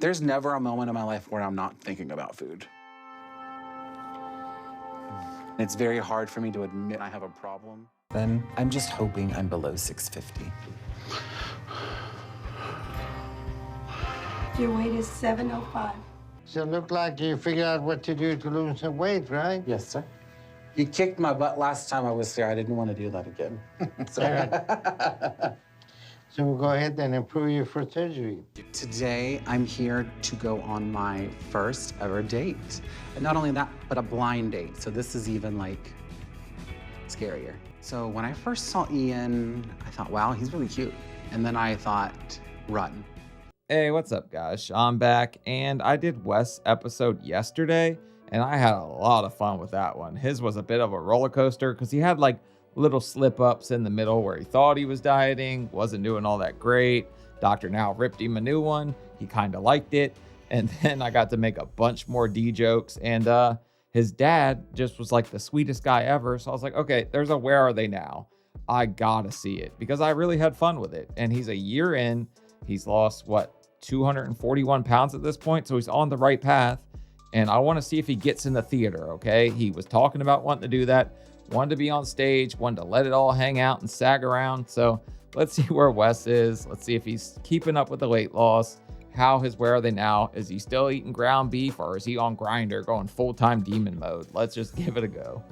There's never a moment in my life where I'm not thinking about food. It's very hard for me to admit I have a problem. Then I'm just hoping I'm below 650. Your weight is 705. So it looked like you figured out what to do to lose some weight, right? Yes, sir. You kicked my butt last time I was here. I didn't want to do that again. So we'll go ahead and approve you for surgery. Today, I'm here to go on my first ever date. And not only that, but a blind date. So this is even like scarier. So when I first saw Ian, I thought, wow, he's really cute. And then I thought, run. Hey, what's up, guys? Sean back, and I did Wes' episode yesterday, and I had a lot of fun with that one. His was a bit of a roller coaster because he had like little slip-ups in the middle where he thought he was dieting, wasn't doing all that great. Dr. Now ripped him a new one. He kind of liked it. And then I got to make a bunch more D jokes, and his dad just was like the sweetest guy ever. So I was like, okay, there's a Where Are They Now? I gotta see it because I really had fun with it. And he's a year in. He's lost, 241 pounds at this point. So he's on the right path. And I want to see if he gets in the theater, okay? He was talking about wanting to do that, wanted to be on stage, wanted to let it all hang out and sag around. So let's see where Wes is. Let's see if he's keeping up with the weight loss. How his Where Are They Now? Is he still eating ground beef, or is he on Grinder going full-time demon mode? Let's just give it a go.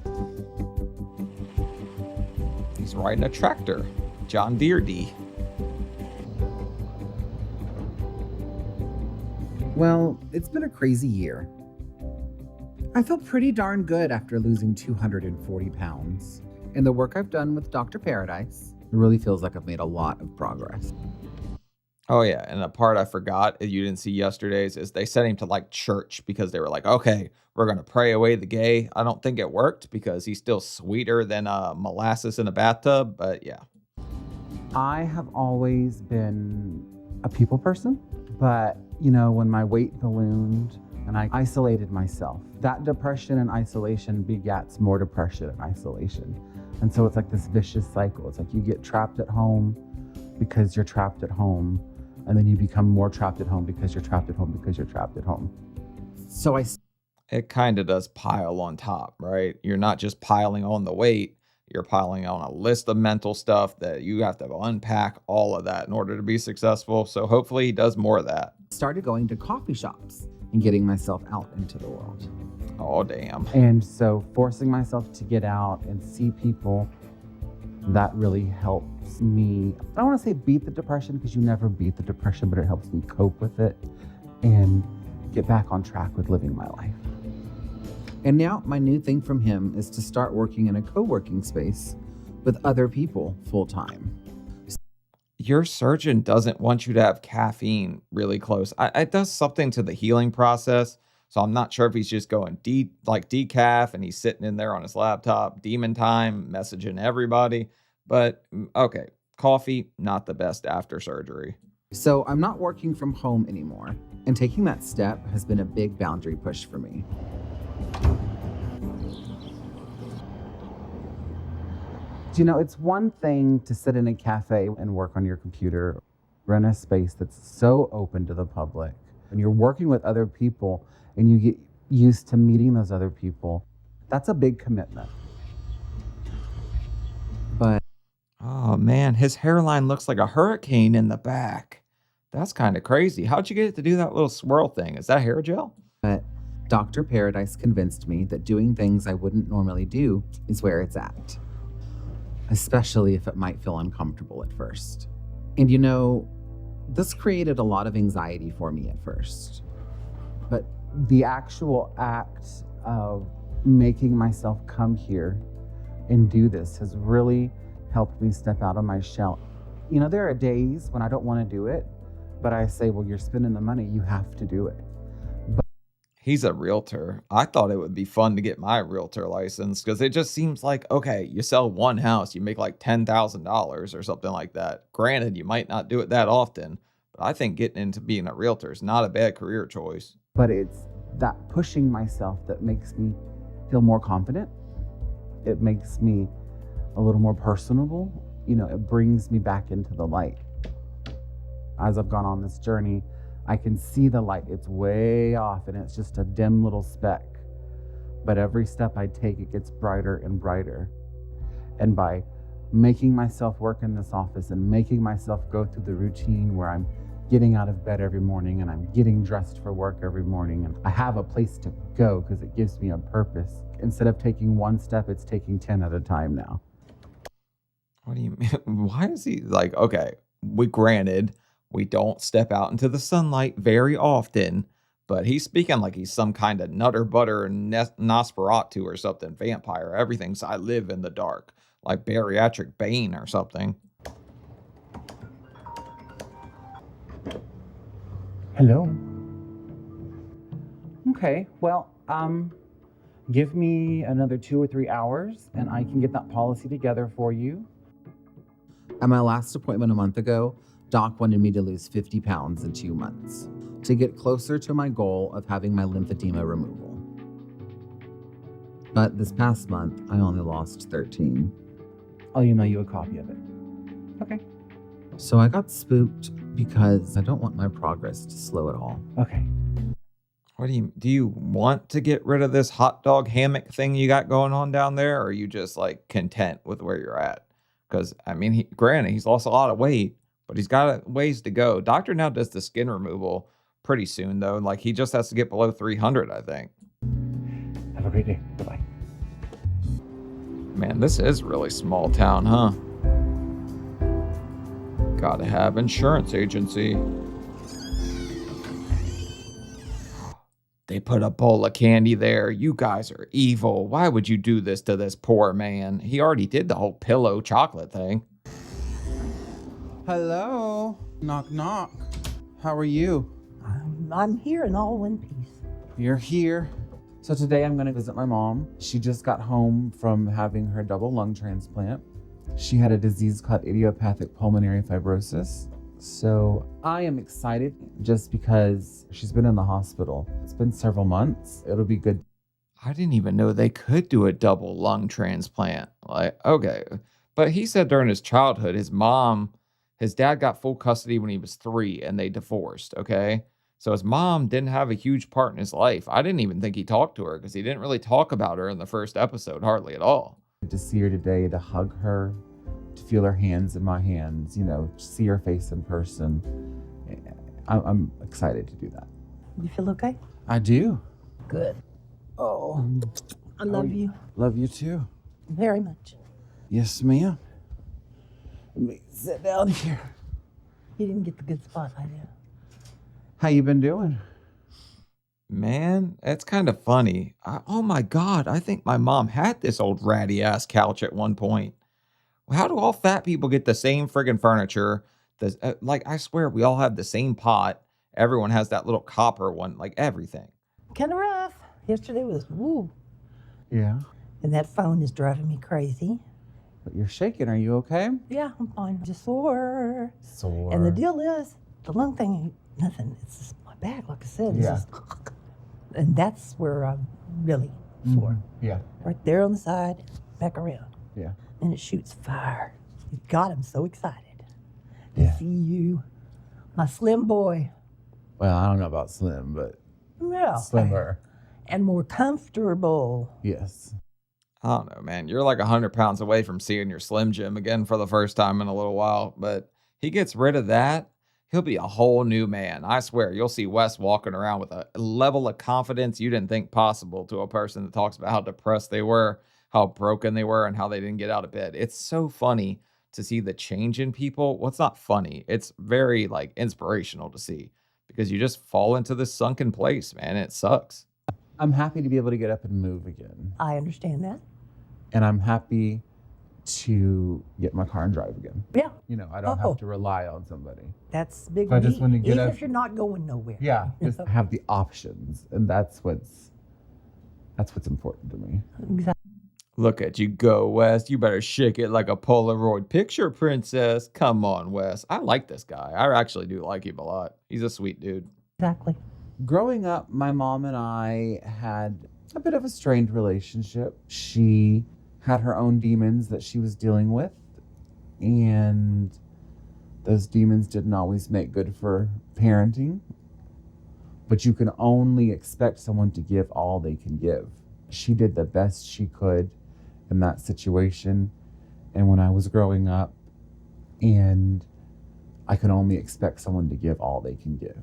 He's riding a tractor. John Deere D. Well, it's been a crazy year. I feel pretty darn good after losing 240 pounds. And the work I've done with Dr. Paradise, it really feels like I've made a lot of progress. Oh yeah, and the part I forgot you didn't see yesterday's is they sent him to like church because they were like, okay, we're gonna pray away the gay. I don't think it worked because he's still sweeter than molasses in a bathtub, but yeah. I have always been a people person, but when my weight ballooned and I isolated myself, that depression and isolation begats more depression and isolation. And so it's like this vicious cycle. It's like you get trapped at home because you're trapped at home, and then you become more trapped at home because you're trapped at home because you're trapped at home. So it kind of does pile on top, right? You're not just piling on the weight, you're piling on a list of mental stuff that you have to unpack all of that in order to be successful. So hopefully he does more of that. Started going to coffee shops and getting myself out into the world. Oh, damn. And so forcing myself to get out and see people, that really helps me. I don't want to say beat the depression because you never beat the depression, but it helps me cope with it and get back on track with living my life. And now my new thing from him is to start working in a co-working space with other people full time. Your surgeon doesn't want you to have caffeine really close. It does something to the healing process. So I'm not sure if he's just going decaf and he's sitting in there on his laptop, demon time, messaging everybody. But okay, coffee, not the best after surgery. So I'm not working from home anymore. And taking that step has been a big boundary push for me. It's one thing to sit in a cafe and work on your computer, run a space that's so open to the public, and you're working with other people and you get used to meeting those other people. That's a big commitment. But oh man, his hairline looks like a hurricane in the back. That's kind of crazy. How'd you get it to do that little swirl thing? Is that hair gel? But Dr. Paradise convinced me that doing things I wouldn't normally do is where it's at, especially if it might feel uncomfortable at first. And this created a lot of anxiety for me at first. But the actual act of making myself come here and do this has really helped me step out of my shell. There are days when I don't want to do it, but I say, well, you're spending the money, you have to do it. He's a realtor. I thought it would be fun to get my realtor license because it just seems like, okay, you sell one house, you make like $10,000 or something like that. Granted, you might not do it that often, but I think getting into being a realtor is not a bad career choice. But it's that pushing myself that makes me feel more confident. It makes me a little more personable. It brings me back into the light. As I've gone on this journey, I can see the light. It's way off and it's just a dim little speck. But every step I take, it gets brighter and brighter. And by making myself work in this office and making myself go through the routine where I'm getting out of bed every morning and I'm getting dressed for work every morning, and I have a place to go because it gives me a purpose. Instead of taking one step, it's taking 10 at a time now. What do you mean? Why is he like, okay, granted, we don't step out into the sunlight very often, but he's speaking like he's some kind of Nutter Butter Nosferatu or something, vampire. Everything's I live in the dark, like bariatric Bane or something. Hello. Okay, well, give me another 2 or 3 hours and I can get that policy together for you. At my last appointment a month ago, Doc wanted me to lose 50 pounds in 2 months to get closer to my goal of having my lymphedema removal. But this past month, I only lost 13. I'll email you a copy of it. Okay. So I got spooked because I don't want my progress to slow at all. Okay. What do you want to get rid of this hot dog hammock thing you got going on down there? Or are you just like content with where you're at? Because I mean, granted, he's lost a lot of weight, but he's got a ways to go. Doctor now does the skin removal pretty soon though. Like he just has to get below 300, I think. Have a great day. Bye-bye. Man, this is really small town, huh? Gotta have insurance agency. They put a bowl of candy there. You guys are evil. Why would you do this to this poor man? He already did the whole pillow chocolate thing. Hello. Knock, knock. How are you? I'm here in all one piece. You're here. So today I'm going to visit my mom. She just got home from having her double lung transplant. She had a disease called idiopathic pulmonary fibrosis. So I am excited just because she's been in the hospital. It's been several months. It'll be good. I didn't even know they could do a double lung transplant. Like, okay. But he said during his childhood, his dad got full custody when he was 3 and they divorced, okay? So his mom didn't have a huge part in his life. I didn't even think he talked to her because he didn't really talk about her in the first episode, hardly at all. To see her today, to hug her, to feel her hands in my hands, to see her face in person. I'm excited to do that. You feel okay? I do. Good. Oh, I love you love you too. very much. Yes, ma'am. Let me sit down here. You didn't get the good spot, I did. How you been doing? Man, it's kind of funny. Oh my God, I think my mom had this old ratty ass couch at one point. How do all fat people get the same friggin' furniture? Like, I swear we all have the same pot. Everyone has that little copper one, like everything. Kind of rough. Yesterday was woo. Yeah. And that phone is driving me crazy. But you're shaking. Are you okay? Yeah, I'm fine. Just sore. Sore. And the deal is, the lung thing ain't nothing. It's just my back, like I said. It's just, and that's where I'm really sore. Yeah. Right there on the side, back around. Yeah. And it shoots fire. God, I'm so excited Yeah. to see you, my slim boy. Well, I don't know about slim, but Yeah. slimmer. And more comfortable. Yes. I don't know, man. You're like 100 pounds away from seeing your Slim Jim again for the first time in a little while. But he gets rid of that, he'll be a whole new man. I swear, you'll see Wes walking around with a level of confidence you didn't think possible to a person that talks about how depressed they were, how broken they were, and how they didn't get out of bed. It's so funny to see the change in people. Well, it's not funny. It's very like inspirational to see because you just fall into this sunken place, man. It sucks. I'm happy to be able to get up and move again. I understand that. And I'm happy to get my car and drive again. Yeah, I don't have to rely on somebody. that's big. I just want to get Even up. if you're not going nowhere. Yeah, just have the options. And that's what's important to me. Exactly. Look at you go, Wes. You better shake it like a Polaroid picture, princess. Come on, Wes. I like this guy. I actually do like him a lot. He's a sweet dude. Exactly. Growing up, my mom and I had a bit of a strained relationship. She had her own demons that she was dealing with, and those demons didn't always make good for parenting. but you can only expect someone to give all they can give. She did the best she could in that situation. And when I was growing up, and I could only expect someone to give all they can give.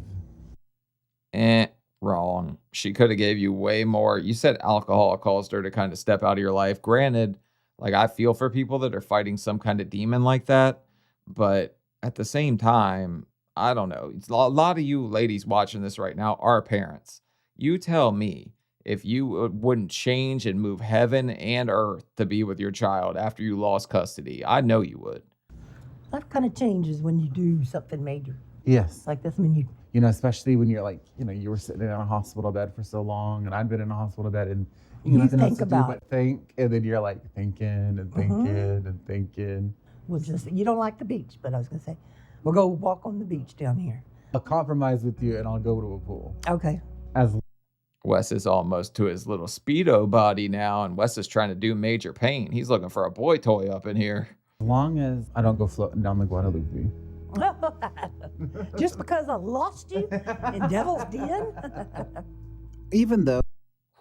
Wrong. She could have gave you way more. You said alcohol caused her to kind of step out of your life. Granted, like I feel for people that are fighting some kind of demon like that, but at the same time, I don't know. It's a lot of you ladies watching this right now are parents. You tell me if you wouldn't change and move heaven and earth to be with your child after you lost custody. I know you would. Life kind of changes when you do something major. Yes. Like this, when You know, especially when you're like, you know, you were sitting in a hospital bed for so long, and I'd been in a hospital bed, and You nothing else think to about do but think, and then you're like thinking and thinking and thinking. you don't like the beach, but I was going to say, we'll go walk on the beach down here. I'll compromise with you, and I'll go to a pool. Okay. As Wes is almost to his little Speedo body now, and Wes is trying to do Major Pain. He's looking for a boy toy up in here. long as I don't go floating down the Guadalupe. Just because I lost you in Devil's Den? Even though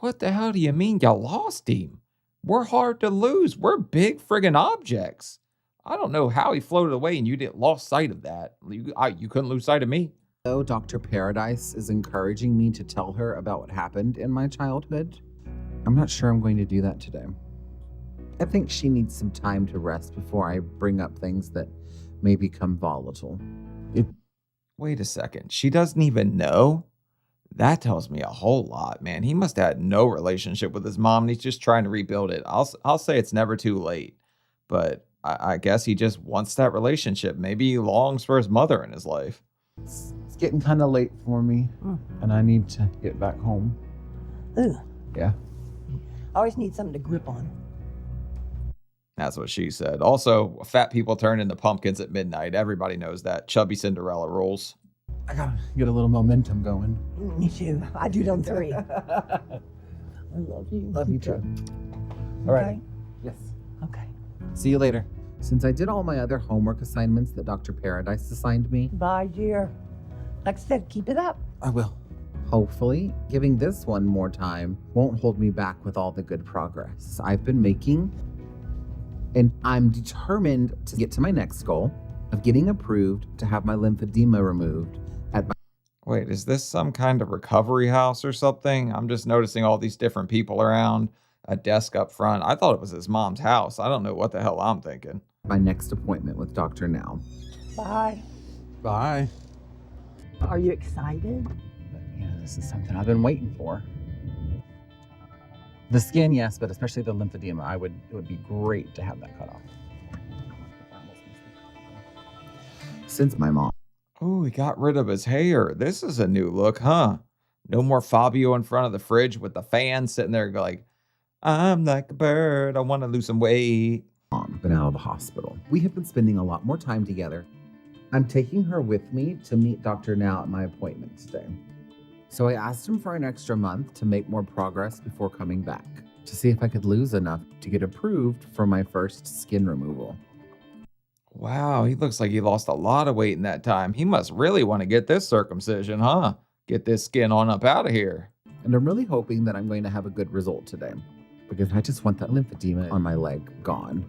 What the hell do you mean you lost him? We're hard to lose. We're big friggin' objects. I don't know how he floated away and you didn't lost sight of that. You couldn't lose sight of me. Dr. Paradise is encouraging me to tell her about what happened in my childhood, I'm not sure I'm going to do that today. I think she needs some time to rest before I bring up things that may become volatile. Wait a second. She doesn't even know? That tells me a whole lot, man. He must have had no relationship with his mom, and he's just trying to rebuild it. I'll say it's never too late, but I guess he just wants that relationship. Maybe he longs for his mother in his life. It's getting kind of late for me, and I need to get back home. Ugh. Yeah. I always need something to grip on. That's what she said. Also, fat people turn into pumpkins at midnight. Everybody knows that. Chubby Cinderella rules. I gotta get a little momentum going. Me too. I do it on 3. I love you. Love you too. All right. Okay. Yes. Okay. See you later. Since I did all my other homework assignments that Dr. Paradise assigned me, Bye, dear. Like I said, keep it up. I will. Hopefully, giving this one more time won't hold me back with all the good progress I've been making. And I'm determined to get to my next goal of getting approved to have my lymphedema removed at my... Wait, is this some kind of recovery house or something? I'm just noticing all these different people around, a desk up front. I thought it was his mom's house. I don't know what the hell I'm thinking. my next appointment with Dr. Now. Bye. Bye. Are you excited? Yeah, this is something I've been waiting for. The skin, yes, but especially the lymphedema. It would be great to have that cut off. Since my mom. Oh, he got rid of his hair. This is a new look, huh? No more Fabio in front of the fridge with the fan sitting there like, I'm like a bird. I want to lose some weight. Been out of the hospital. We have been spending a lot more time together. I'm taking her with me to meet Dr. Now at my appointment today. So I asked him for an extra month to make more progress before coming back, to see if I could lose enough to get approved for my first skin removal. Wow, he looks like he lost a lot of weight in that time. He must really want to get this circumcision, huh? Get this skin on up out of here. And I'm really hoping that I'm going to have a good result today, because I just want that lymphedema on my leg gone.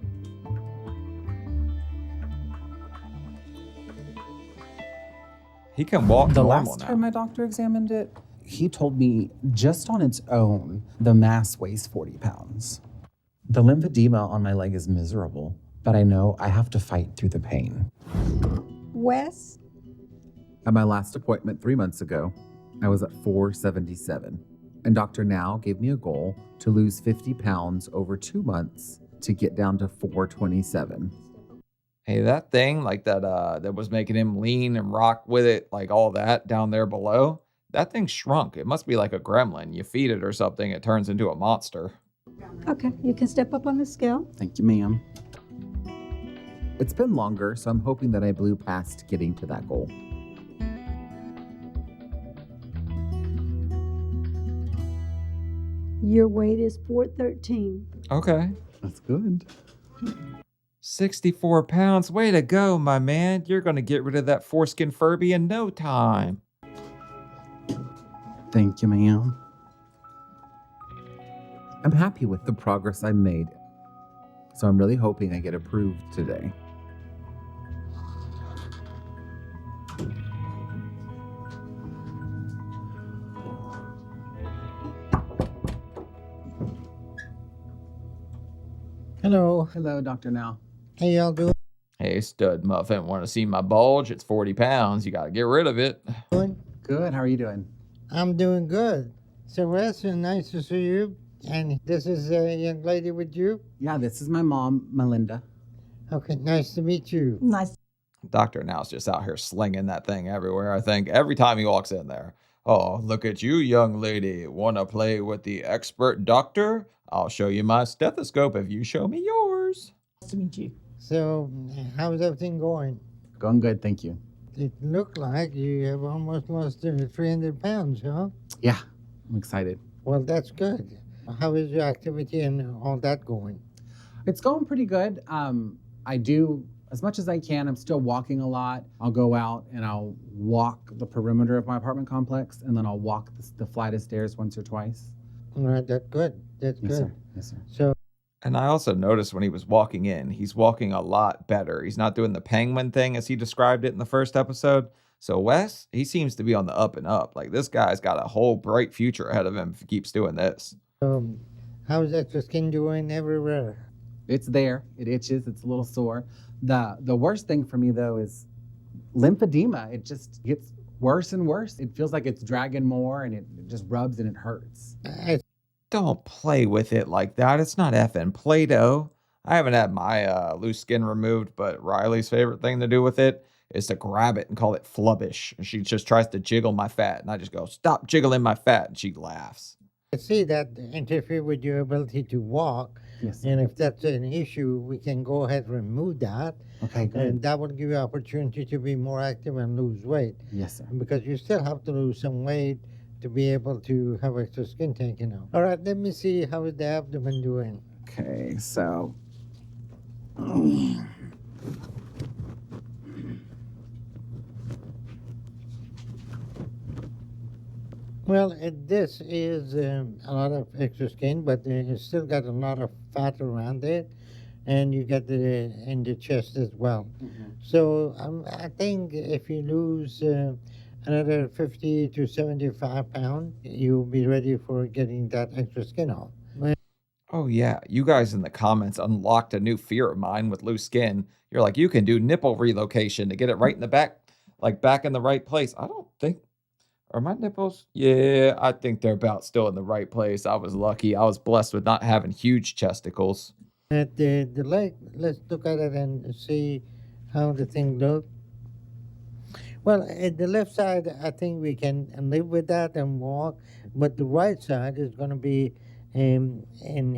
He can walk The normal last now. time my doctor examined it, he told me just on its own, the mass weighs 40 pounds. The lymphedema on my leg is miserable, but I know I have to fight through the pain. Wess? At my last appointment 3 months ago, I was at 477, and Dr. Now gave me a goal to lose 50 pounds over 2 months to get down to 427. Hey, that thing like that was making him lean and rock with it, like all that down there below, that thing shrunk. It must be like a gremlin. You feed it or something, it turns into a monster. Okay, you can step up on the scale. Thank you, ma'am. It's been longer, so I'm hoping that I blew past getting to that goal. Your weight is 413. Okay. That's good. 64 pounds. Way to go, my man. You're going to get rid of that foreskin Furby in no time. Thank you, ma'am. I'm happy with the progress I made, so I'm really hoping I get approved today. Hello. Hello, Dr. Now. How y'all doing? Hey, stud muffin, want to see my bulge? It's 40 pounds. You got to get rid of it. Good. How are you doing? I'm doing good. So, Wes, nice to see you. And this is a young lady with you? Yeah, this is my mom, Melinda. Okay, nice to meet you. Nice. Dr. Now's just out here slinging that thing everywhere, I think, every time he walks in there. Oh, look at you, young lady. Want to play with the expert doctor? I'll show you my stethoscope if you show me yours. Nice to meet you. So, how's everything going? Going good, thank you. It looked like you have almost lost 300 pounds, huh? Yeah, I'm excited. Well, that's good. How is your activity and all that going? It's going pretty good. I do as much as I can. I'm still walking a lot. I'll go out and I'll walk the perimeter of my apartment complex, and then I'll walk the flight of stairs once or twice. All right, that's good. That's Yes, good. sir. Yes, sir. So, And I also noticed when he was walking in, he's walking a lot better. He's not doing the penguin thing as he described it in the first episode. So Wes, he seems to be on the up and up. Like, this guy's got a whole bright future ahead of him if he keeps doing this. how's extra skin doing everywhere? It's there. It itches. It's a little sore. The worst thing for me, though, is lymphedema. It just gets worse and worse. It feels like it's dragging more, and it just rubs and it hurts. Don't play with it like that. It's not effing Play-Doh. I haven't had my loose skin removed, but Riley's favorite thing to do with it is to grab it and call it flubbish. And she just tries to jiggle my fat, and I just go, stop jiggling my fat, and she laughs. I see that interfere with your ability to walk. Yes, sir. And if that's an issue, we can go ahead and remove that. Okay, good. And that will give you opportunity to be more active and lose weight. Yes, sir. Because you still have to lose some weight to be able to have extra skin taken out. All right, let me see how is the abdomen doing. Okay, so. Well, this is a lot of extra skin, but it's still got a lot of fat around it, and you get the in the chest as well. So I think if you lose another 50 to 75 pounds, you'll be ready for getting that extra skin off. Oh, yeah. You guys in the comments unlocked a new fear of mine with loose skin. You're like, you can do nipple relocation to get it right in the back, like back in the right place. I don't think. Are my nipples? Yeah, I think they're about still in the right place. I was lucky. I was blessed with not having huge chesticles. At the leg, let's look at it and see how the thing looks. Well, at the left side, I think we can live with that and walk, but the right side is going to be an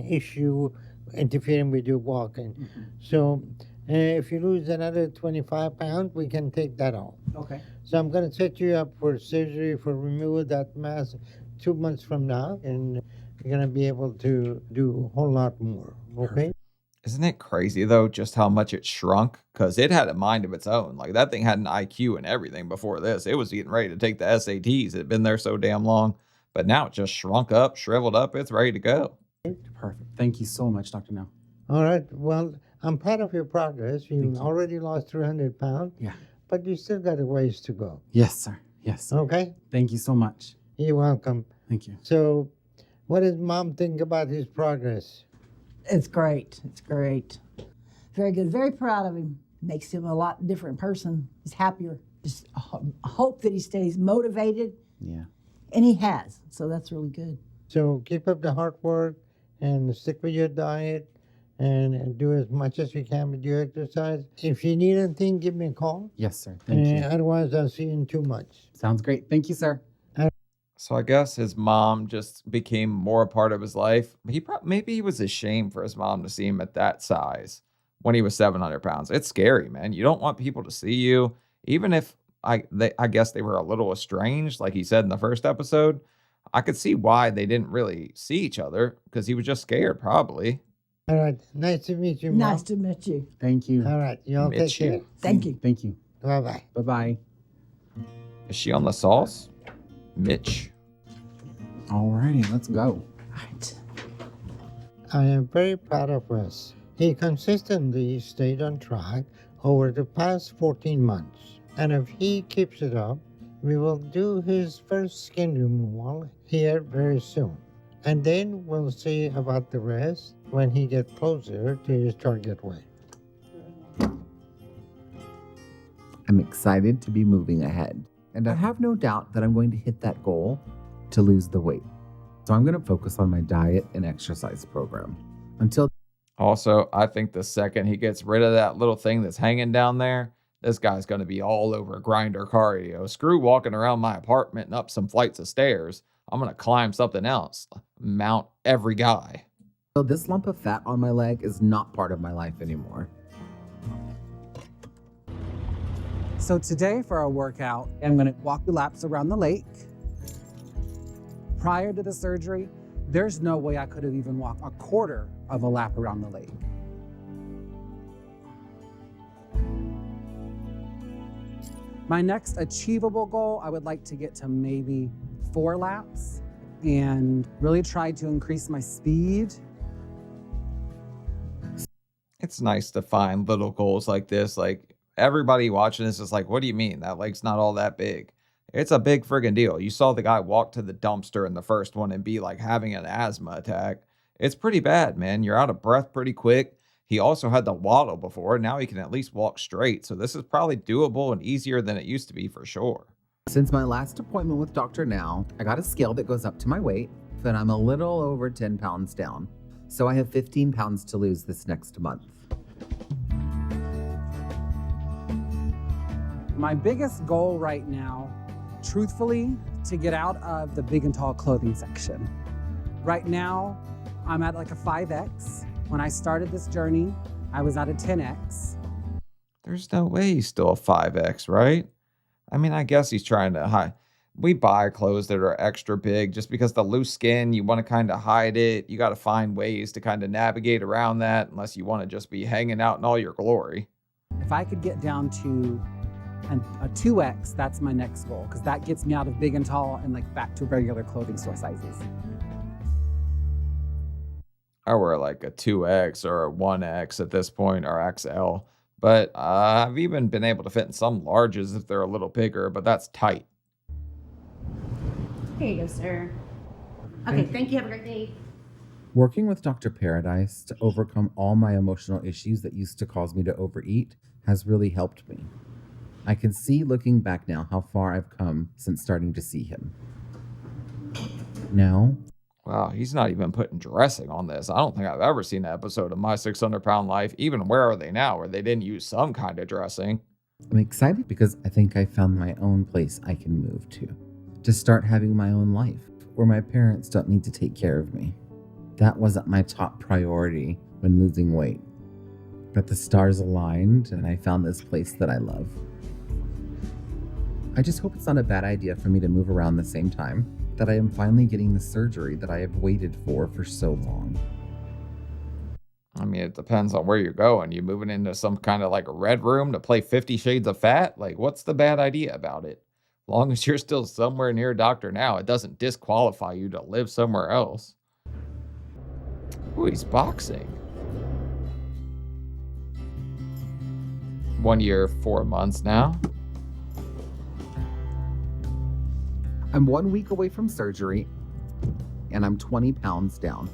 issue interfering with your walking. So if you lose another 25 pounds, we can take that off. Okay. So I'm going to set you up for surgery for removal of that mass 2 months from now, and you're going to be able to do a whole lot more, okay? Isn't it crazy, though, just how much it shrunk? Because it had a mind of its own. Like, that thing had an IQ and everything before this. It was getting ready to take the SATs. It had been there so damn long. But now it just shrunk up, shriveled up. It's ready to go. Perfect. Thank you so much, Dr. No. All right, well, I'm proud of your progress. You Thank you. already lost 300 pounds, Yeah. but you still got a ways to go, Yes, sir. Yes, sir. okay? Thank you so much. You're welcome. Thank you. So what does Mom think about his progress? It's great. It's great. Very good. Very proud of him. Makes him a lot different person. He's happier. Just hope that he stays motivated, Yeah. and he has. So that's really good. So keep up the hard work and stick with your diet and do as much as you can with your exercise. If you need anything, give me a call. Yes, sir. Thank you. Otherwise, I'll see you in 2 months. Sounds great. Thank you, sir. So I guess his mom just became more a part of his life. Maybe he was ashamed for his mom to see him at that size when he was 700 pounds. It's scary, man. You don't want people to see you, even if I guess they were a little estranged, like he said in the first episode. I could see why they didn't really see each other because he was just scared, probably. All right. Nice to meet you, Mom. Nice to meet you. Thank you. All right. You all take Mitch you. care. Thank you. Thank you. Bye-bye. Bye-bye. Is she on the sauce? Mitch. Alrighty, let's go. Right. I am very proud of Wes. He consistently stayed on track over the past 14 months. And if he keeps it up, we will do his first skin removal here very soon. And then we'll see about the rest when he gets closer to his target weight. I'm excited to be moving ahead, and I have no doubt that I'm going to hit that goal to lose the weight. So I'm going to focus on my diet and exercise program. Until Also, I think the second he gets rid of that little thing that's hanging down there, this guy's going to be all over grinder cardio. Screw walking around my apartment and up some flights of stairs. I'm going to climb something else. Mount every guy. this lump of fat on my leg is not part of my life anymore. So today for our workout, I'm gonna walk the laps around the lake. Prior to the surgery, there's no way I could have even walked a quarter of a lap around the lake. My next achievable goal, I would like to get to maybe 4 laps and really try to increase my speed. It's nice to find little goals like this. Like, everybody watching this is like, what do you mean? That lake's not all that big. It's a big friggin' deal. You saw the guy walk to the dumpster in the first one and be like having an asthma attack. It's pretty bad, man. You're out of breath pretty quick. He also had the waddle before. Now he can at least walk straight. So this is probably doable and easier than it used to be for sure. Since my last appointment with Dr. Now, I got a scale that goes up to my weight, but I'm a little over 10 pounds down. So I have 15 pounds to lose this next month. My biggest goal right now, truthfully, to get out of the big and tall clothing section. Right now, I'm at like a 5X. When I started this journey, I was at a 10X. There's no way he's still a 5X, right? I mean, I guess he's trying to hide. We buy clothes that are extra big just because the loose skin, you want to kind of hide it. You got to find ways to kind of navigate around that unless you want to just be hanging out in all your glory. If I could get down to a 2X, that's my next goal, because that gets me out of big and tall and like back to regular clothing store sizes. I wear like a 2X or a 1X at this point, or XL. But I've even been able to fit in some larges if they're a little bigger, but that's tight. Here you go, sir. Okay, thank you. Have a great day. Working with Dr. Paradise to overcome all my emotional issues that used to cause me to overeat has really helped me. I can see looking back now how far I've come since starting to see him. Now, Wow, he's not even putting dressing on this. I don't think I've ever seen an episode of My 600-Pound Life, even Where Are They Now, where they didn't use some kind of dressing. I'm excited because I think I found my own place I can move to start having my own life, where my parents don't need to take care of me. That wasn't my top priority when losing weight, but the stars aligned and I found this place that I love. I just hope it's not a bad idea for me to move around the same time that I am finally getting the surgery that I have waited for so long. I mean, it depends on where you're going. You moving into some kind of like a red room to play 50 Shades of Fat? Like, what's the bad idea about it? As long as you're still somewhere near Dr. Now, it doesn't disqualify you to live somewhere else. Ooh, he's boxing. 1 year, 4 months now. I'm 1 week away from surgery, and I'm 20 pounds down.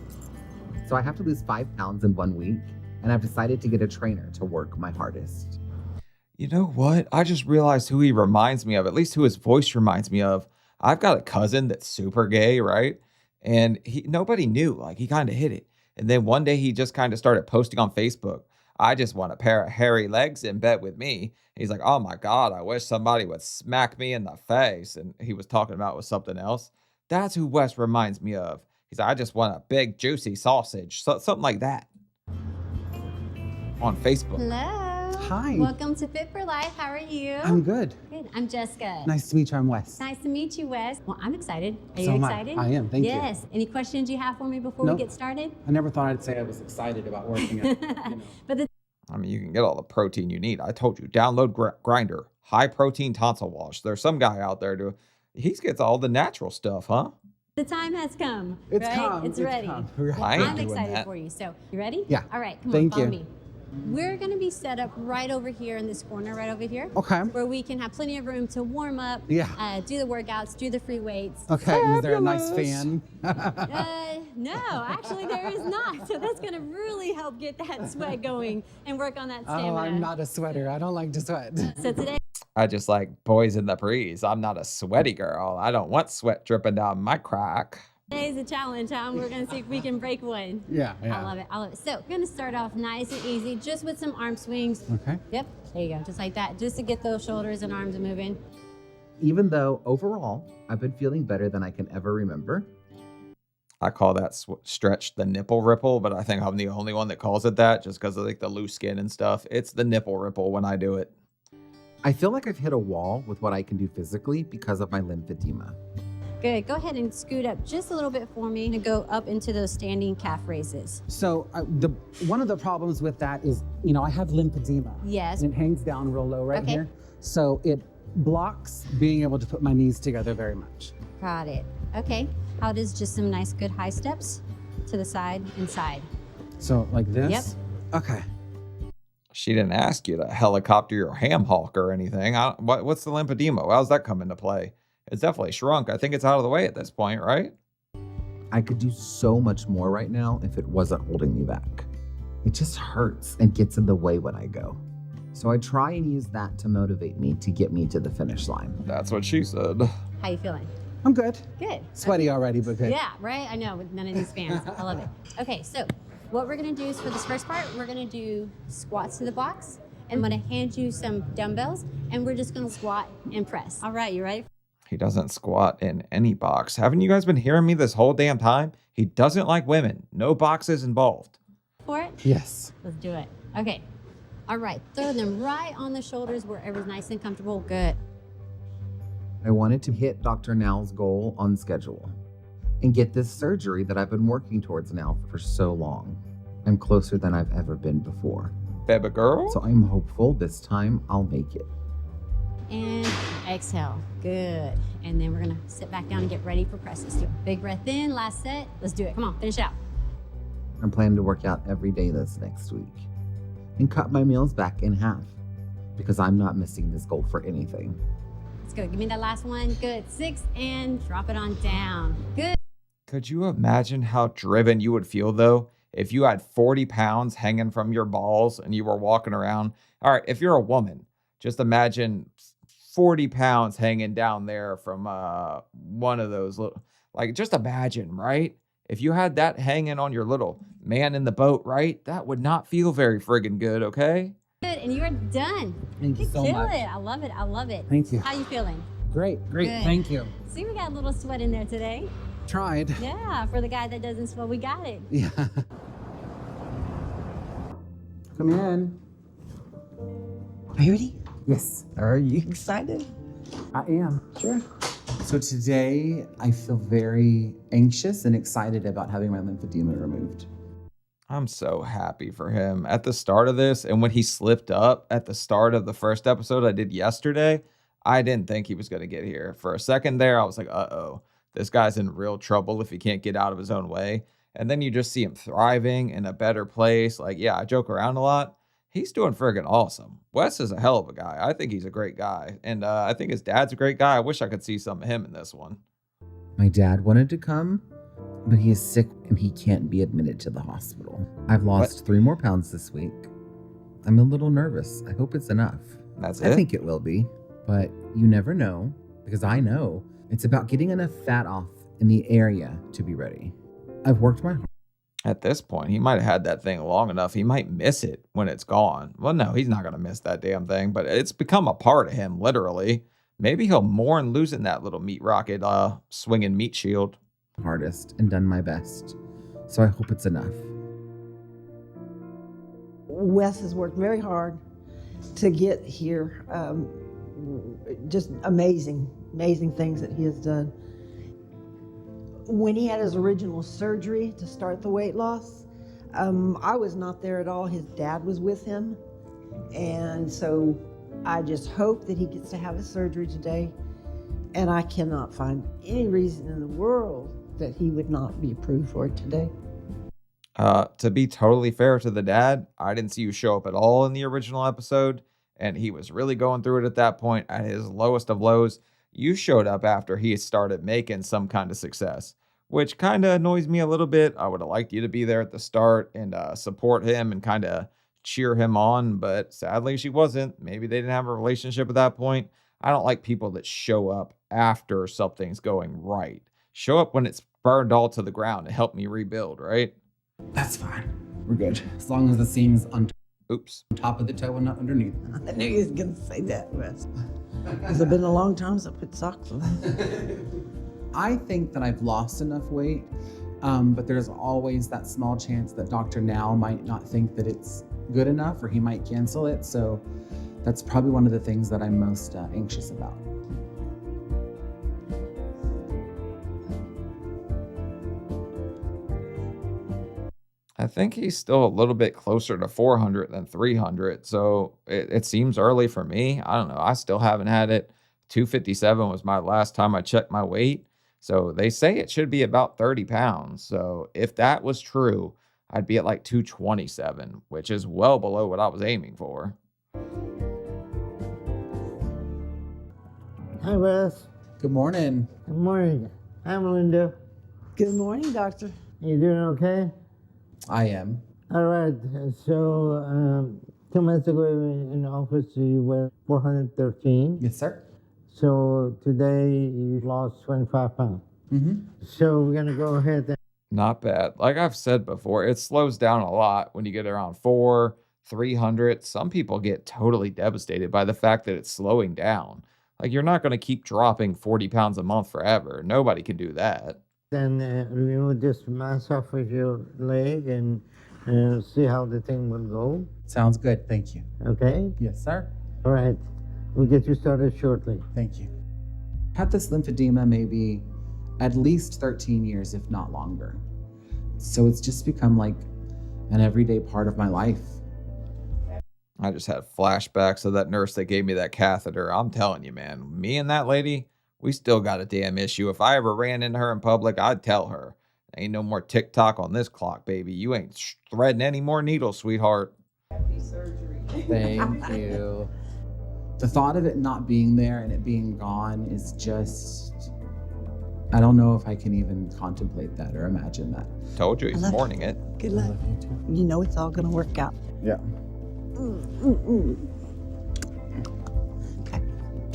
So I have to lose 5 pounds in 1 week, and I've decided to get a trainer to work my hardest. You know what? I just realized who he reminds me of, at least who his voice reminds me of. I've got a cousin that's super gay, right? And nobody knew, like he kind of hid it. And then one day he just kind of started posting on Facebook, I just want a pair of hairy legs in bed with me. He's like, oh my God, I wish somebody would smack me in the face. And he was talking about with something else. That's who Wes reminds me of. He's like, I just want a big juicy sausage. Something like that. On Facebook. Hello. Hi. Welcome to Fit for Life. How are you? I'm good. Good. I'm Jessica. Nice to meet you. I'm Wes. Nice to meet you, Wes. Well, I'm excited. Are So you am I. excited? I am. Thank you. Yes. Any questions you have for me before Nope. we get started? I never thought I'd say I was excited about working at, But the I mean, you can get all the protein you need. I told you, download Grinder, high protein tonsil wash. There's some guy out there he gets all the natural stuff, huh? The time has come. It's right? come. It's ready. Come. Well, I ain't I'm doing excited that. for you. So, you ready? Yeah. All right, come Thank on, follow you. me. We're gonna be set up right over here in this corner, right over here. Okay. Where we can have plenty of room to warm up, Yeah. do the workouts, do the free weights. Okay, is there a nice fan? No, actually there is not. So that's gonna really help get that sweat going and work on that stamina. Oh, I'm not a sweater. I don't like to sweat. So today I just like boys in the breeze. I'm not a sweaty girl. I don't want sweat dripping down my crack. is a challenge, huh? We're gonna see if we can break one. Yeah. I love it. I love it. So we're gonna start off nice and easy, just with some arm swings. Okay. Yep, there you go, just like that, just to get those shoulders and arms moving. Even though overall, I've been feeling better than I can ever remember. I call that stretch the nipple ripple, but I think I'm the only one that calls it that just because of like the loose skin and stuff. It's the nipple ripple when I do it. I feel like I've hit a wall with what I can do physically because of my lymphedema. Good, go ahead and scoot up just a little bit for me to go up into those standing calf raises. So one of the problems with that is, I have lymphedema. Yes. And it hangs down real low right Okay. here. So it blocks being able to put my knees together very much. Got it. Okay, how does just some nice good high steps to the side and side? So like this? Yep. Okay. She didn't ask you to helicopter your ham hawk or anything. What's the lymphedema? How's that come into play? It's definitely shrunk. I think it's out of the way at this point, right? I could do so much more right now if it wasn't holding me back. It just hurts and gets in the way when I go. So I try and use that to motivate me to get me to the finish line. That's what she said. How you feeling? I'm good. Good. Sweaty already, but good. Yeah, right? I know, with none of these fans. I love it. Okay, so what we're gonna do is for this first part, we're gonna do squats to the box. And I'm gonna hand you some dumbbells and we're just gonna squat and press. All right, you ready? He doesn't squat in any box. Haven't you guys been hearing me this whole damn time? He doesn't like women. No boxes involved. For it? Yes. Let's do it. Okay. All right, throw them right on the shoulders wherever's nice and comfortable. Good. I wanted to hit Dr. Now's goal on schedule and get this surgery that I've been working towards now for so long. I'm closer than I've ever been before. Baby girl? So I'm hopeful this time I'll make it. And exhale. Good. And then we're gonna sit back down and get ready for presses. Do a big breath in, last set. Let's do it. Come on, finish it out. I'm planning to work out every day this next week and cut my meals back in half because I'm not missing this goal for anything. Let's go. Give me that last one. Good. 6 and drop it on down. Good. Could you imagine how driven you would feel though if you had 40 pounds hanging from your balls and you were walking around? All right, if you're a woman, just imagine 40 pounds hanging down there from one of those little, like just imagine, right? If you had that hanging on your little man in the boat, right? That would not feel very friggin' good, okay? Good. And you're done. Thank you so Kill much. it. I love it. I love it. Thank you. How you feeling? Great. Good. Thank you. See, we got a little sweat in there today. Tried. Yeah, for the guy that doesn't sweat, we got it. Yeah. Come in. Are you ready? Yes. Are you excited? I am. Sure. So today I feel very anxious and excited about having my lymphedema removed. I'm so happy for him. At the start of this, and when he slipped up at the start of the first episode I did yesterday, I didn't think he was going to get here. For a second there, I was like, uh-oh, this guy's in real trouble if he can't get out of his own way. And then you just see him thriving in a better place. Like, yeah, I joke around a lot. He's doing friggin' awesome. Wes is a hell of a guy. I think he's a great guy. And I think his dad's a great guy. I wish I could see some of him in this one. My dad wanted to come, but he is sick and he can't be admitted to the hospital. I've lost 3 more pounds this week. I'm a little nervous. I hope it's enough. That's I it? think it will be, but you never know because I know it's about getting enough fat off in the area to be ready. I've worked my heart. At this point, he might have had that thing long enough. He might miss it when it's gone. Well, no, he's not going to miss that damn thing, but it's become a part of him, literally. Maybe he'll mourn losing that little meat rocket swinging meat shield. Hardest and done my best. So I hope it's enough. Wes has worked very hard to get here. Just amazing things that he has done. When he had his original surgery to start the weight loss, I was not there at all. His dad was with him. And so I just hope that he gets to have his surgery today. And I cannot find any reason in the world that he would not be approved for it today. To be totally fair to the dad, I didn't see you show up at all in the original episode, and he was really going through it at that point at his lowest of lows. You showed up after he started making some kind of success, which kind of annoys me a little bit. I would have liked you to be there at the start and support him and kind of cheer him on, but sadly she wasn't. Maybe they didn't have a relationship at that point. I don't like people that show up after something's going right. Show up when it's burned all to the ground and help me rebuild, right? That's fine. We're good. As long as the seam's on Oops. top of the toe and not underneath. I knew he was going to say that, Wes. It's been a long time since I put socks on. I think that I've lost enough weight, but there's always that small chance that Dr. Now might not think that it's good enough, or he might cancel it. So that's probably one of the things that I'm most anxious about. I think he's still a little bit closer to 400 than 300. So it seems early for me. I don't know. I still haven't had it. 257 was my last time I checked my weight. So they say it should be about 30 pounds. So if that was true, I'd be at like 227, which is well below what I was aiming for. Hi, Wes. Good morning. Good morning. I'm Linda. Good morning, doctor. You doing okay? I am. All right. So 2 months ago in the office, you were 413. Yes, sir. So today you lost 25 pounds. Mm-hmm. So we're going to go ahead and Not bad. Like I've said before, it slows down a lot when you get around 300. Some people get totally devastated by the fact that it's slowing down. Like you're not going to keep dropping 40 pounds a month forever. Nobody can do that. then remove this mass off of your leg and see how the thing will go. Sounds good. Thank you. Okay? Yes, sir. All right. We'll get you started shortly. Thank you. Had this lymphedema maybe at least 13 years, if not longer. So it's just become like an everyday part of my life. I just had flashbacks of that nurse that gave me that catheter. I'm telling you, man, me and that lady, we still got a damn issue. If I ever ran into her in public, I'd tell her, ain't no more TikTok on this clock, baby. You ain't threading any more needles, sweetheart. Happy surgery. Thank you. The thought of it not being there and it being gone is just, I don't know if I can even contemplate that or imagine that. Told you he's I love mourning it. Good luck. You know it's all going to work out. Yeah. Okay.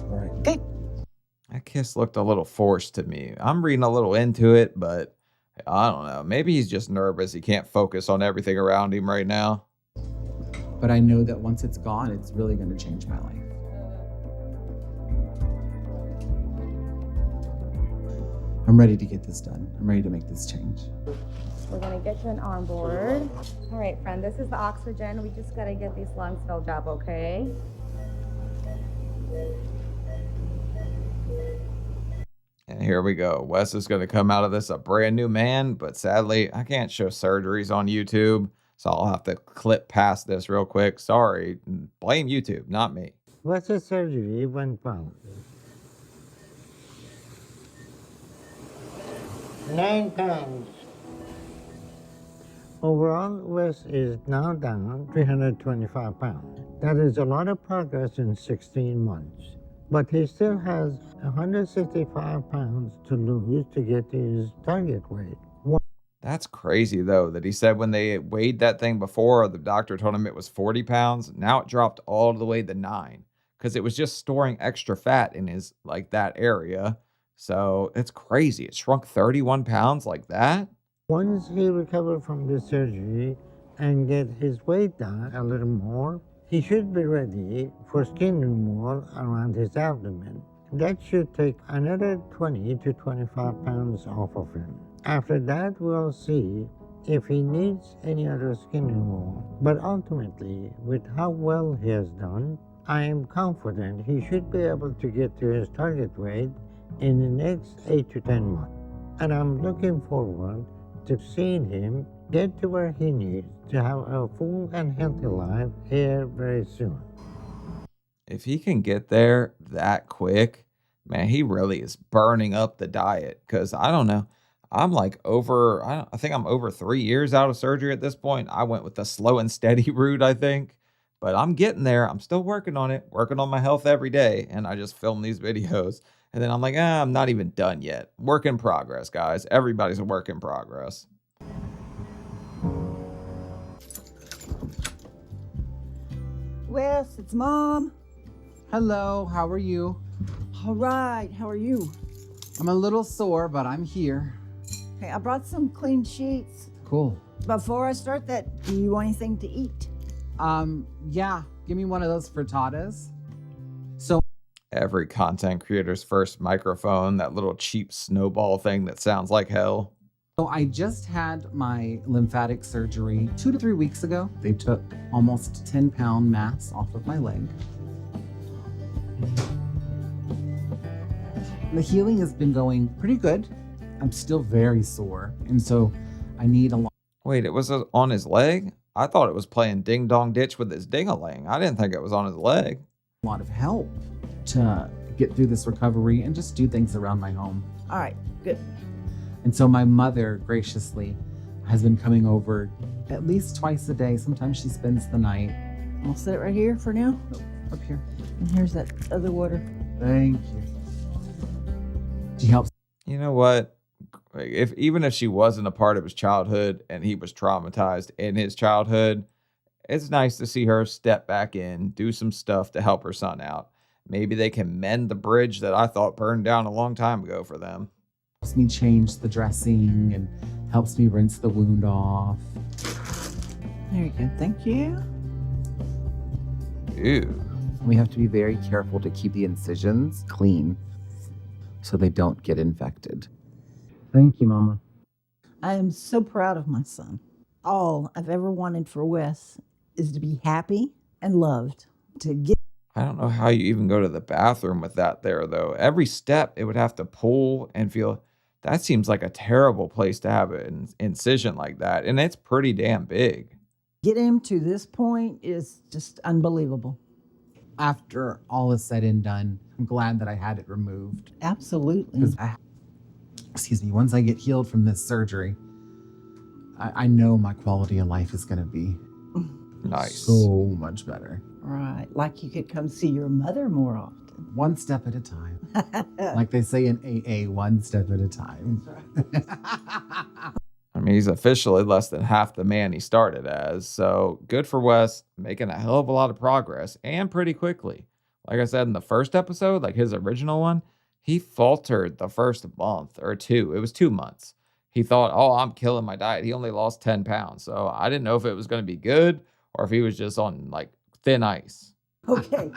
All right. Okay. That kiss looked a little forced to me. I'm reading a little into it, but I don't know. Maybe he's just nervous. He can't focus on everything around him right now. But I know that once it's gone, it's really going to change my life. I'm ready to get this done. I'm ready to make this change. We're gonna get you an onboard. All right, friend, this is the oxygen. We just gotta get these lungs filled up, okay? And here we go. Wes is going to come out of this a brand new man, but sadly, I can't show surgeries on YouTube, so I'll have to clip past this real quick. Sorry. Blame YouTube, not me. What's the surgery? 1 pound. 9 pounds. Overall, Wes is now down 325 pounds. That is a lot of progress in 16 months. But he still has 165 pounds to lose to get to his target weight. That's crazy, though, that he said when they weighed that thing before, the doctor told him it was 40 pounds. Now it dropped all the way to 9 because it was just storing extra fat in his, like, that area. So it's crazy. It shrunk 31 pounds like that. Once he recovers from the surgery and get his weight down a little more, he should be ready for skin removal around his abdomen. That should take another 20 to 25 pounds off of him. After that, we'll see if he needs any other skin removal. But ultimately, with how well he has done, I am confident he should be able to get to his target weight in the next 8 to 10 months. And I'm looking forward to seeing him get to where he needs to have a full and healthy life here very soon. If he can get there that quick, man, he really is burning up the diet. Because I don't know. I'm like I think I'm over 3 years out of surgery at this point. I went with the slow and steady route, I think. But I'm getting there. I'm still working on it, working on my health every day. And I just film these videos. And then I'm like, I'm not even done yet. Work in progress, guys. Everybody's a work in progress. Wes, it's Mom. Hello, how are you? All right, how are you? I'm a little sore, but I'm here. Hey, I brought some clean sheets. Cool. Before I start that, do you want anything to eat? Yeah, give me one of those frittatas. So Every content creator's first microphone, that little cheap snowball thing that sounds like hell. I just had my lymphatic surgery 2 to 3 weeks ago. They took almost 10-pound mass off of my leg. The healing has been going pretty good. I'm still very sore, and so I need a lot. Wait, it was on his leg? I thought it was playing ding dong ditch with his ding-a-ling. I didn't think it was on his leg. A lot of help to get through this recovery and just do things around my home. All right, good. And so my mother graciously has been coming over at least twice a day. Sometimes she spends the night. I'll set it right here for now. Up here. And here's that other water. Thank you. She helps. You know what? Even if she wasn't a part of his childhood and he was traumatized in his childhood, it's nice to see her step back in, do some stuff to help her son out. Maybe they can mend the bridge that I thought burned down a long time ago for them. Helps me change the dressing and helps me rinse the wound off. There you go. Thank you. Ew. We have to be very careful to keep the incisions clean so they don't get infected. Thank you, Mama. I am so proud of my son. All I've ever wanted for Wes is to be happy and loved. I don't know how you even go to the bathroom with that there, though. Every step, it would have to pull and feel. That seems like a terrible place to have an incision like that. And it's pretty damn big. Get him to this point is just unbelievable. After all is said and done, I'm glad that I had it removed. Absolutely. Because once I get healed from this surgery, I know my quality of life is going to be Nice. so much better. Right. Like you could come see your mother more often. One step at a time. Like they say in AA, one step at a time. I mean, he's officially less than half the man he started as. So good for Wes, making a hell of a lot of progress and pretty quickly. Like I said in the first episode, like his original one, he faltered the first month or two. It was 2 months. He thought, I'm killing my diet. He only lost 10 pounds. So I didn't know if it was going to be good or if he was just on like thin ice. Okay.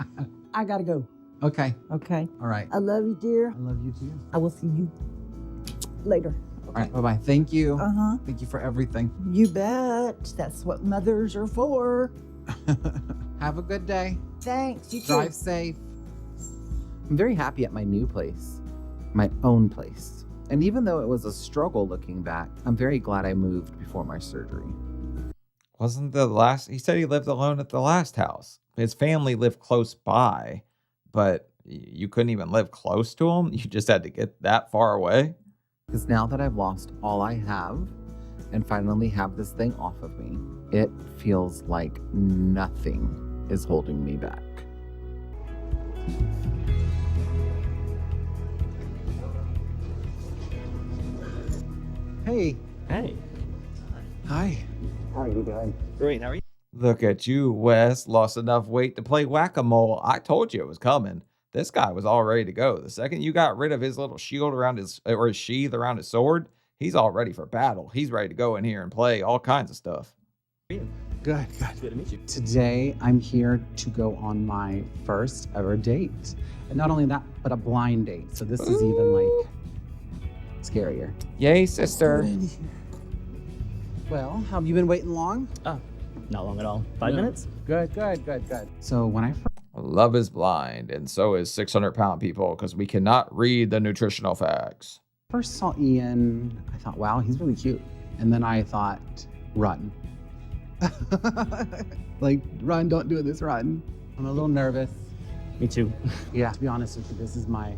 I got to go. Okay. Okay. All right. I love you, dear. I love you too. I will see you later. All right. Bye-bye. Thank you. Uh-huh. Thank you for everything. You bet. That's what mothers are for. Have a good day. Thanks. You too. Drive safe. I'm very happy at my new place, my own place. And even though it was a struggle looking back, I'm very glad I moved before my surgery. Wasn't he said he lived alone at the last house. His family lived close by, but you couldn't even live close to him. You just had to get that far away. Because now that I've lost all I have and finally have this thing off of me, it feels like nothing is holding me back. Hey. Hey. Hi. How are you doing? Great. How are you? Look at you, Wes. Lost enough weight to play whack-a-mole. I told you it was coming. This guy was all ready to go. The second you got rid of his little shield around his sheath around his sword, he's all ready for battle. He's ready to go in here and play all kinds of stuff. Good. Good to meet you. Today, I'm here to go on my first ever date. And not only that, but a blind date. So this is even like scarier. Yay, sister. Well, have you been waiting long? Not long at all. 5 minutes? Good. So when I Love is blind, and so is 600-pound people, because we cannot read the nutritional facts. first saw Ian, I thought, wow, he's really cute. And then I thought, run. Like, run, don't do this, run. I'm a little nervous. Me too. Yeah, to be honest with you, this is my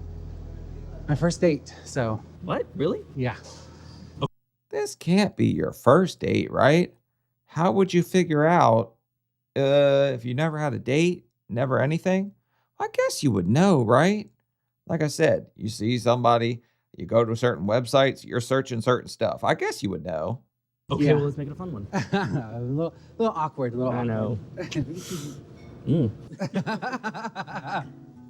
first date, so What? Really? yeah. this can't be your first date, right? How would you figure out if you never had a date, never anything? I guess you would know, right? Like I said, you see somebody, you go to certain websites, you're searching certain stuff. I guess you would know. Okay, Yeah. well, let's make it a fun one. a little awkward. I know.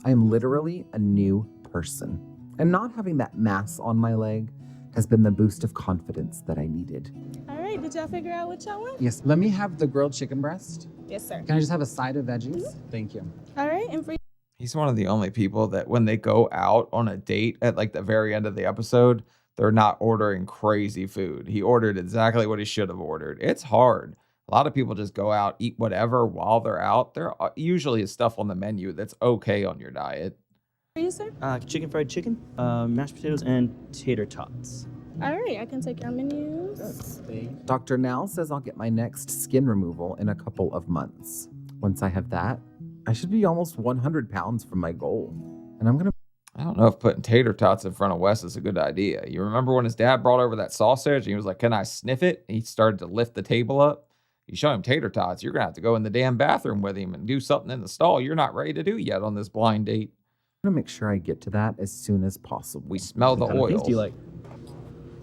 I am literally a new person, and not having that mass on my leg has been the boost of confidence that I needed. All right, did y'all figure out what y'all want? Yes, let me have the grilled chicken breast. Yes, sir. Can I just have a side of veggies? Thank you. All right, and for He's one of the only people that when they go out on a date at like the very end of the episode, they're not ordering crazy food. He ordered exactly what he should have ordered. It's hard. A lot of people just go out, eat whatever while they're out. There usually is stuff on the menu that's okay on your diet. you, sir? Chicken fried chicken, mashed potatoes, and tater tots. All right, I can take your menus. Dr. Nell says I'll get my next skin removal in a couple of months. Once I have that, I should be almost 100 pounds from my goal. And I'm going to... I don't know if putting tater tots in front of Wes is a good idea. You remember when his dad brought over that sausage and he was like, "Can I sniff it?" And he started to lift the table up. You show him tater tots, you're going to have to go in the damn bathroom with him and do something in the stall you're not ready to do yet on this blind date. I'm going to make sure I get to that as soon as possible. We smell the What kind of things oil. do you like?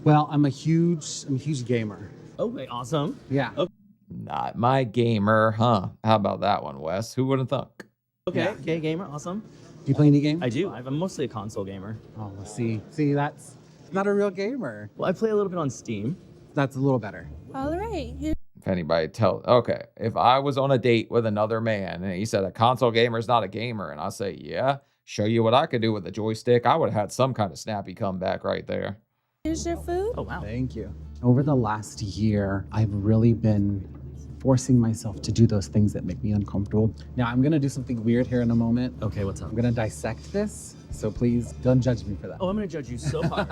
Well, I'm a huge gamer. Okay, awesome. Yeah. Not my gamer, huh? How about that one, Wes? Who would have thunk? Okay, Yeah. okay, gamer, awesome. Do you play any games? I do. I'm mostly a console gamer. Oh, see, that's not a real gamer. Well, I play a little bit on Steam. That's a little better. All right, here. If anybody okay, if I was on a date with another man and he said a console gamer is not a gamer, and I say, yeah, show you what I could do with a joystick, I would have had some kind of snappy comeback right there. Here's your food. Oh, wow. Thank you. Over the last year, I've really been forcing myself to do those things that make me uncomfortable. Now, I'm gonna do something weird here in a moment. Okay, what's up? I'm gonna dissect this, so please don't judge me for that. Oh, I'm going to judge you so hard.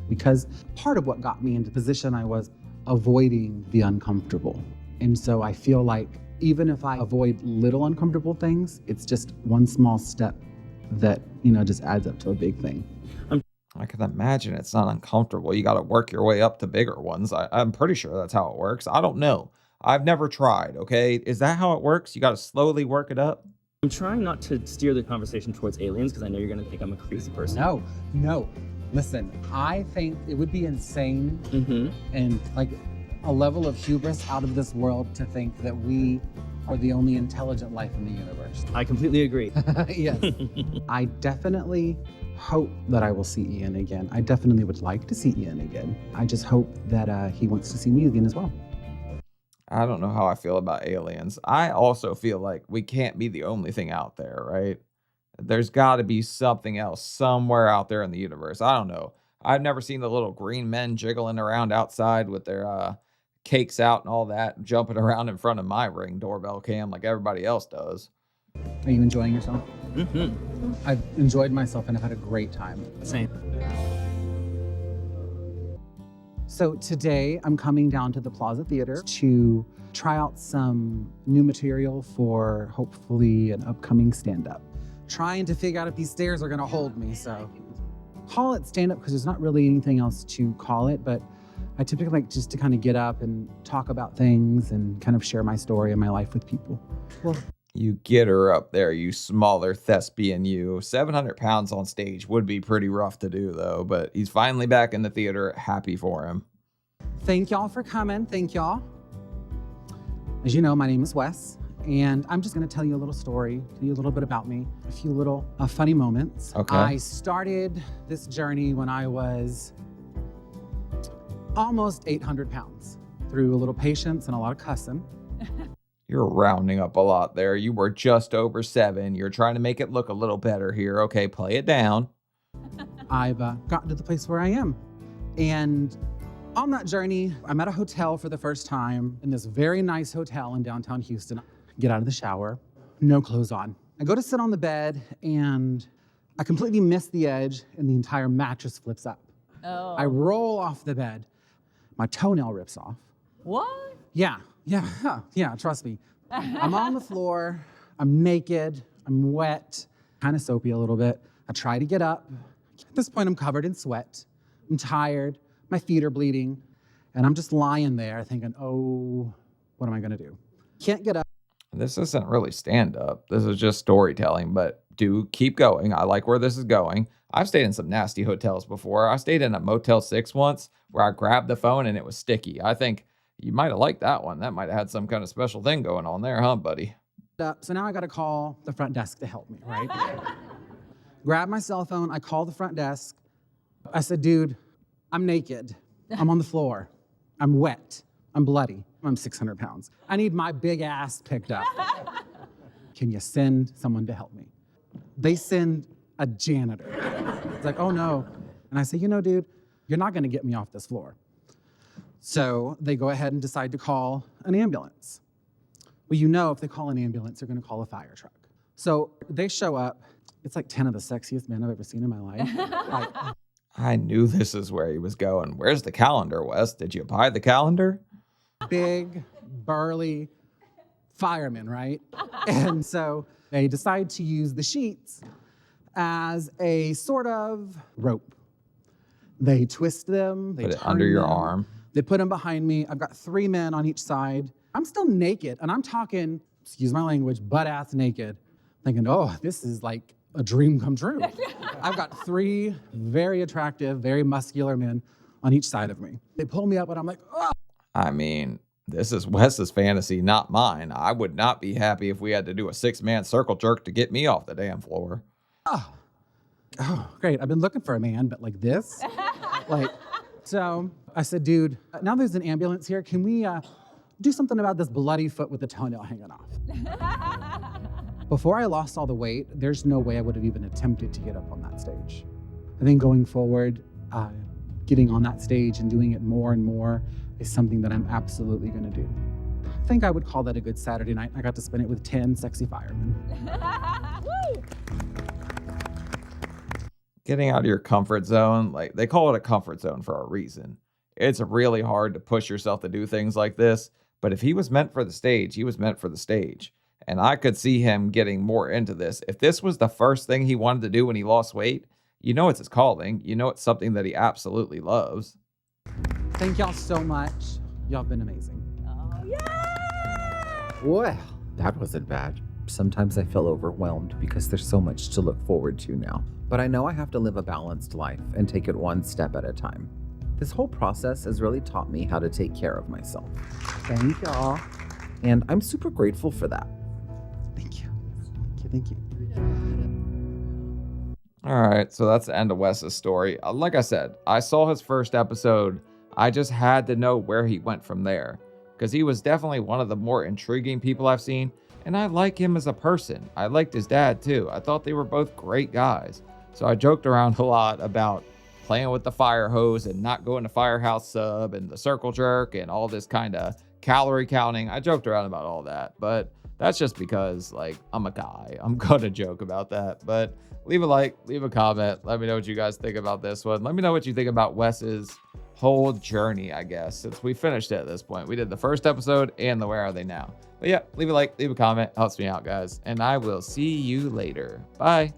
Because part of what got me into the position I was avoiding the uncomfortable. And so I feel like even if I avoid little uncomfortable things, it's just one small step that, just adds up to a big thing. I can imagine it's not uncomfortable. You got to work your way up to bigger ones. I'm pretty sure that's how it works. I don't know. I've never tried, okay? Is that how it works? You got to slowly work it up? I'm trying not to steer the conversation towards aliens because I know you're going to think I'm a crazy person. No. Listen, I think it would be insane Mm-hmm. and like a level of hubris out of this world to think that we are the only intelligent life in the universe. I completely agree. Yes. I definitely hope that I will see Ian again. I definitely would like to see Ian again. I just hope that he wants to see me again as well. I don't know how I feel about aliens. I also feel like we can't be the only thing out there, right? There's got to be something else somewhere out there in the universe. I don't know. I've never seen the little green men jiggling around outside with their cakes out and all that, jumping around in front of my Ring doorbell cam like everybody else does. Are you enjoying yourself? Mm-hmm. I've enjoyed myself and I've had a great time. Same. So today I'm coming down to the Plaza Theater to try out some new material for hopefully an upcoming stand-up. Trying to figure out if these stairs are gonna hold me, so. Call it stand-up because there's not really anything else to call it, but I typically like just to kind of get up and talk about things and kind of share my story and my life with people. Well, You get her up there, you smaller thespian you. 700 pounds on stage would be pretty rough to do, though, but he's finally back in the theater. Happy for him. thank y'all for coming. Thank y'all. As you know, my name is Wes, and I'm just gonna tell you a little story, tell you a little bit about me, a few little funny moments. Okay. I started this journey when I was almost 800 pounds through a little patience and a lot of cussing. You're rounding up a lot there. You were just over 7. You're trying to make it look a little better here. Okay, play it down. I've gotten to the place where I am. And on that journey, I'm at a hotel for the first time in this very nice hotel in downtown Houston. Get out of the shower, no clothes on. I go to sit on the bed and I completely miss the edge and the entire mattress flips up. Oh. I roll off the bed. My toenail rips off. What? Yeah, trust me. I'm on the floor, I'm naked, I'm wet, kind of soapy a little bit. I try to get up. At this point, I'm covered in sweat. I'm tired, my feet are bleeding, and I'm just lying there thinking, oh, what am I gonna do? Can't get up. This isn't really stand up. This is just storytelling, but do keep going. I like where this is going. I've stayed in some nasty hotels before. I stayed in a Motel 6 once where I grabbed the phone and it was sticky. I think you might have liked that one. That might have had some kind of special thing going on there, huh, buddy? So now I gotta call the front desk to help me, right? Grab my cell phone, I call the front desk. I said, dude, I'm naked. I'm on the floor. I'm wet. I'm bloody. I'm 600 pounds. I need my big ass picked up. Can you send someone to help me? They send a janitor. It's like, oh no. And I say, you know, dude, you're not gonna get me off this floor. So they go ahead and decide to call an ambulance. Well, you know, if they call an ambulance, they're gonna call a fire truck. So they show up. It's like 10 of the sexiest men I've ever seen in my life. I knew this is where he was going. Where's the calendar, Wes? Did you buy the calendar? Big, burly firemen, right? And so they decide to use the sheets as a sort of rope. They twist them, they Put it turn under your them, arm. They put them behind me. I've got 3 men on each side. I'm still naked, and I'm talking, excuse my language, butt-ass naked, thinking, oh, this is like a dream come true. I've got 3 very attractive, very muscular men on each side of me. They pull me up, and I'm like, oh. I mean, this is Wes's fantasy, not mine. I would not be happy if we had to do a 6-man circle jerk to get me off the damn floor. Oh, great. I've been looking for a man, but like this? So I said, dude, now there's an ambulance here. Can we do something about this bloody foot with the toenail hanging off? Before I lost all the weight, there's no way I would have even attempted to get up on that stage. I think going forward, getting on that stage and doing it more and more is something that I'm absolutely gonna do. I think I would call that a good Saturday night. I got to spend it with 10 sexy firemen. Getting out of your comfort zone, like they call it a comfort zone for a reason. It's really hard to push yourself to do things like this, but if he was meant for the stage, he was meant for the stage. And I could see him getting more into this. If this was the first thing he wanted to do when he lost weight, you know it's his calling. You know it's something that he absolutely loves. Thank y'all so much. Y'all been amazing. Well, that wasn't bad. Sometimes I feel overwhelmed because there's so much to look forward to now. But I know I have to live a balanced life and take it one step at a time. This whole process has really taught me how to take care of myself. Thank y'all. And I'm super grateful for that. Thank you. Thank you. All right, so that's the end of Wes's story. Like I said, I saw his first episode. I just had to know where he went from there because he was definitely one of the more intriguing people I've seen. And I like him as a person. I liked his dad too. I thought they were both great guys. So I joked around a lot about playing with the fire hose and not going to Firehouse Sub and the circle jerk and all this kind of calorie counting. I joked around about all that, but that's just because like I'm a guy. I'm gonna joke about that. But leave a like, leave a comment. Let me know what you guys think about this one. Let me know what you think about Wes's whole journey, I guess, since we finished it at this point. We did the first episode and the Where Are They Now? But yeah, leave a like, leave a comment. Helps me out, guys. And I will see you later. Bye.